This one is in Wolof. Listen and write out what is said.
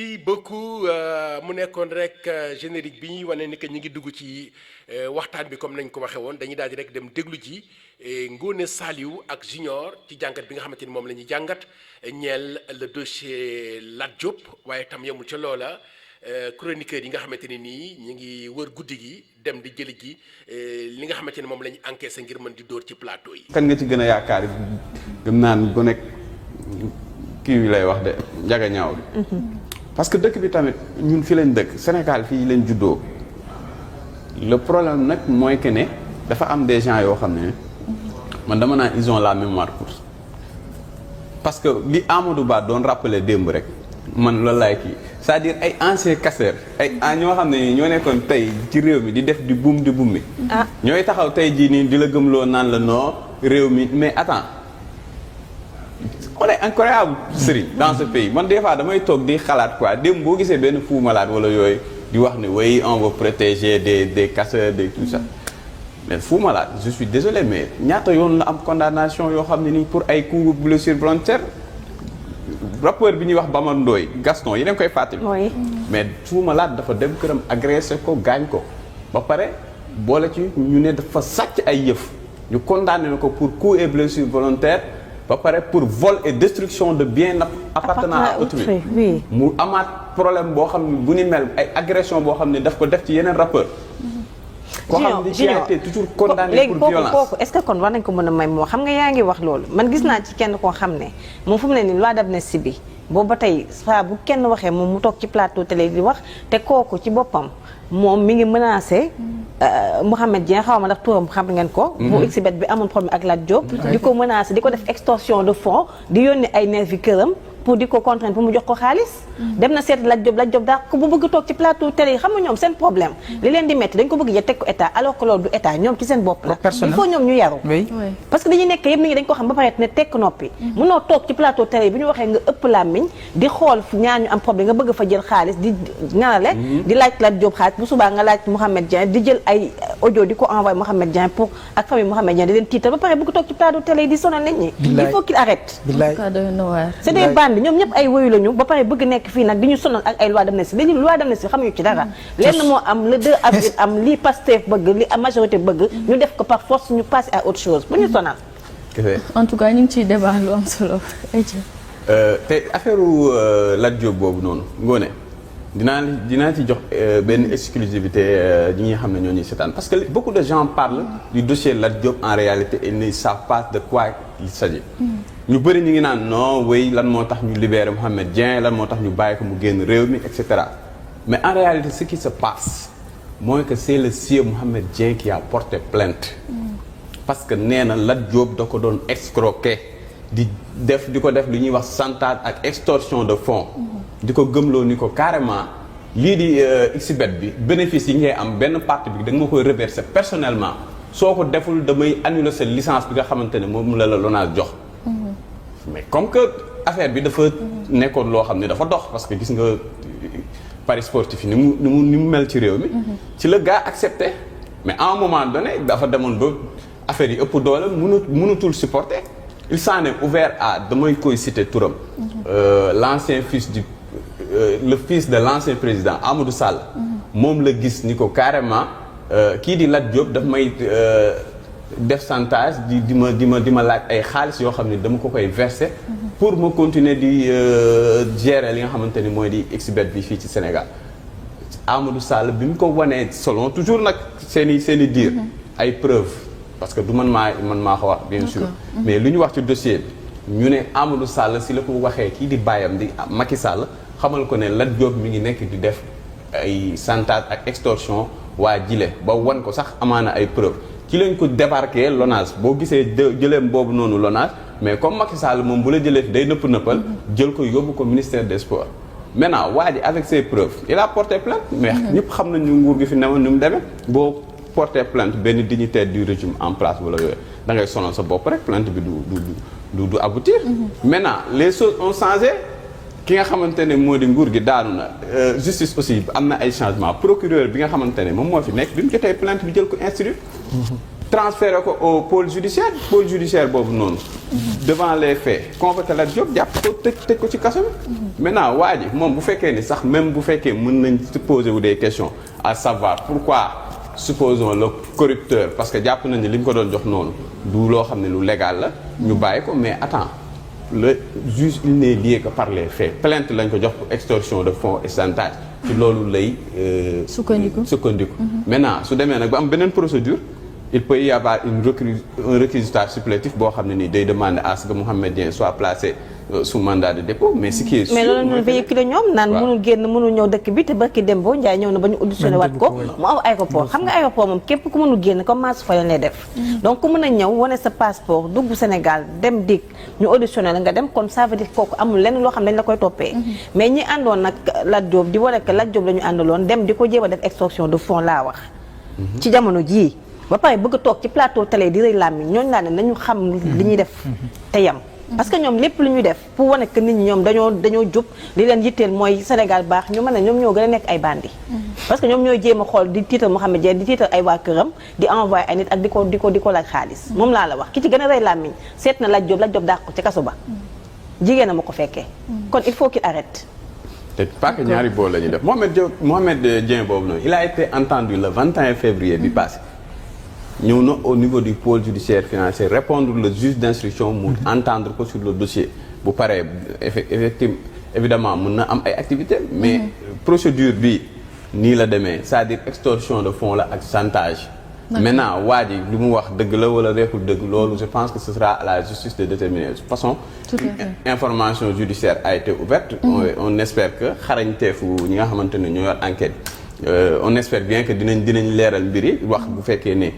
merci beaucoup mu nekkoon rek générique bi ñuy wane ni que ñu ngi dugg ci waxtaan bi comme nañ ko waxee woon dañuy daal di rek dem déglu ji Ngoné Saliou ak Junior ci jàngat bi nga xamante ni moom la ñuy jàngat ñeel le dossier Lat Diop waaye tam yemul ca loola chroniqueurs yi nga xamante ni nii ñu ngi wër guddi gi dem di jëli ji li nga xamante ni moom la ñu encaissé ngir mën di dóor ci plateau yi. kan nga ci gën a yaakaar gëm naan bu nekk kii wi lay wax de njaga ñaaw bi parce que dëkk bi tamit ñun fi lañ dëkk Sénégal fii lañ juddoo le problème nag mooy que ne dafa am des gens yoo xam ne man dama naan ils ont la mémoire courte parce que li Amadou Ba doon rappeler démb rek man loolu laay kii c'est-à-dire ay anciens casseurs ay ñoo xam ne ñoo nekkoon tey ci réew mi di def di buum mi ñooy taxaw tey jii nii di la gëmloo naan la non réew mi mais attends on est incroyable Serigne dans ce pays man des fois damay toog di xalaat quoi démb boo gisee benn Fou Malade wala yooyu di wax ne oui on va protéger des casseurs des tout ça mais Fou Malade je suis désolé mais ñaata yoon la am condamnation yoo xam ne nii pour ay coups blessure volontaire rappeur bi ñuy wax Bamar Ndoye Gaston yi dañ koy fàttali mais Fou Malade dafa dem këram agressé ko gaañ ko ba pare boole ci ñu ne dafa sàcc ay yëf ñu condamné ko pour coups et blessure volontaire ba pare pour vol et destruction de biens appartenant à autrui mu amaat problème boo xam ne bu ni mel ay agression boo xam ne daf ko def ci yeneen rappeur koo xam ne qui a été toujours condamné pour violence kooku est-ce que kon war nañ ko mën a may moo xam nga yaa ngi wax loolu man gis naa ci kenn koo xam ne moom fu mu ne nii loi d'amnistie bi boobu ba tey saa bu kenn waxee moom mu toog ci plateau télé di wax te kooku ci boppam moom mi ngi menacé Mouhamed Dieng xaw ma ndax turam xam ngeen ko. bu exhibit bi amoon problème ak Lat Diop. di ko menacé di ko def extorsion de fonds di yónni ay nervi këram pour di ko contraindre pour mu jox ko xaalis. dem na seet Lat Diop daa ko bu bëgg toog ci plateau télé yi xam nga ñoom seen problème. li leen di metti dañ ko bëgg ja teg ko état alors que loolu du état ñoom ci seen bopp la. il faut ñoom ñu yaru. parce que dañuy nekk yëpp nit ñi dañ ko xam ba pare ne tekk noppi. mënoo toog ci plateau télé yi bu ñu waxee nga ëpp làmmiñ di xool ñaar ñu am problème nga bëgg fa jël xaalis di ñaarale. di laaj Lat Diop xaalis bu subaa nga laaj Mouhamed Dieng di jël ay audio di ko envoyé Mouhamed Dieng pour ak famille Mouhamed Dieng di leen tiital ba pare bëgg toog ci plateau télé yi di sonal nit ñi. il faut qu'il arrête. c'est des bandes ñoom ñëpp ay woyu lañu ba pare bëgg nekk fii nag di ñu sonal ak ay loi d'amnistie léegi loi d'amnistie xamuñu ci dara lenn moo am le 2 avril am li Pastef bëgg li majorité bëgg ñu def ko par force ñu passer à autre chose bu ñu sonal. en tout cas ñu ngi ciy débat lu am solo. te affaire Lat Diop boobu noonu Ngoné dinaa ci jox benn exclusivité ñi nga xam ne ñoo ñuy seetaan parce que beaucoup de gens parlent du dossier Lat Diop en réalité ils ne savent pas de quoi il s'agit. ñu bëri ñu ngi naan non oui lan moo tax ñu libérer Mouhamed Dieng lan moo tax ñu bàyyi ko mu génn réew mi et cetera mais en réalité ce qui se passe mooy que c'est le sieur Mouhamed Dieng qui a porté plainte. parce que nee na Lat Diop da ko doon escroquer di ko def lu ñuy wax chantage ak extorsion de fonds. di ko gëmloo ni ko carrément lii di xbet bi bénéfice yi ngay am benn partie bi da nga ma koy reverser personnellement soo ko deful damay annuler sa licence bi nga xamante ne moom la LONASE jox. mais comme que affaire bi dafa nekkoon loo xam ne dafa dox parce que gis nga paris sportif yi ni mu mel ci réew mi. ci la gars accepté mais à un moment donné dafa demoon ba affaire yi ëpp doole mënutul supporter il s'en est ouvert à damay koy citer turam. L'ancien fils du le fils de l'ancien président Amadou Sall. moom la gis ni ko carrément kii di Lat Diop daf may. def chantage di ma laaj ay xaalis yoo xam ne dama ko koy verser pour ma continuer di gérer li nga xamante ni mooy di xbet bi fii ci Sénégal Amadou Sall bi mu ko wanee selon toujours nag seen i diir ay preuves parce que du man maa ko wax bien sûr mais lu ñu wax ci dossier bi ñu ne Amadou Sall si la ko waxee kii di bàyyam di Macky Sall xamal ko ne Lat Diop mi ngi nekk di def ay chantage ak extorsion waa jile ba wan ko sax amaana ay preuves ci lañ ko débarqué LONASE boo gisee jëleem boobu noonu LONASE mais comme Macky Sall moom bu la jëlee day nëppal jël ko yóbbu ko ministère des sports maintenant waa ji avec ses preuves il a porté plainte mais ñëpp xam nañu nguur gi fi newoon ni mu demee boo porté plainte benn dignitaire du régime en place wala yooyu da ngay sonal sa bopp rek plainte bi du aboutir maintenant les choses ont changé ki nga xamante ne moo di nguur gi daanu na justice aussi am na ay changement procureur bi nga xamante ne moom moo fi nekk bi mu jotee plainte bi jël ko instruire transféré ko au pôle judiciaire boobu noonu devant les faits convoqué Lat Diop jàpp ko tëj ko ci kaso bi maintenant waa ji moom bu fekkee ni sax même bu fekkee mën nañ se poser wu des questions à savoir pourquoi supposons le corrupteur parce que jàpp nañ ne li ñu ko doon jox noonu du loo xam ne lu légal la ñu bàyyi ko mais attends le juge il n'est lié que par les faits plainte lañ ko jox pour extorsion de fonds et chantage ci loolu lay sukkandiku maintenant su demee nag ba am beneen procédure il peut y avoir un réquisitoire supplétif boo xam ne nii day demander à ce que Mouhamed Dieng soit placé sous mandat de dépôt mais ce qui est sûr mais loolu ñu véhiculé ñoom naan mënul génn mënul ñëw dëkk bi te barki Dembo Ndiaye ñëw na ba ñu auditionné waat ko mu aw aéroport xam nga aéroport moom képp ku mënul génn comme Mansour Faye lay def donc ku mën a ñëw wane sa passeport dugg Sénégal dem dikk ñu auditionné la nga dem kon ça veut dire kooku amul lenn loo xam dañ la koy toppee mais ñi àndoon nag Lat Diop di wane que Lat Diop la ñu àndaloon dem di ko jéem a def extorsion de fonds laa wax ci jamono jii ba pare bëgg a toog ci plateau télé di rëy làmmiñ ñooñu laa ne nañu xam li ñuy def te yam parce que ñoom lépp lu ñuy def pour wane que nit ñi ñoom dañoo jub li leen yitteel mooy Sénégal baax ñu mën a ñoom ñoo gën a nekk ay bandi parce que ñoom ñooy jéem a xool di tiital Mouhamed Dieng di tiital ay waa këram di envoyé ay nit ak di ko laaj xaalis moom laa la wax ki ci gën a rëy làmmiñ seet na Lat Diop dàq ko ci kaso ba jigéen a ma ko fekkee kon il faut qu'il arrête te pas que ñaari bool la ñuy def Mouhamed Dieng boobu noonu il a été entendu le 21 février bi passé ñëw na au niveau du pôle judiciaire financier répondre le juge d'instruction mu entendre ko sur le dossier bu paree effectivement évidemment mën na am ay activités mais procédure bi nii la demee c'est-à-dire extorsion de fonds la ak chantage maintenant waa ji li mu wax dëgg la wala reekul dëgg loolu je pense que ce sera à la justice de déterminer de toute façon information judiciaire a été ouverte on espère que xarañteefu ñi nga xamante ne ñoo yor enquête on espère bien que dinañ leeral mbir yi wax bu fekkee ne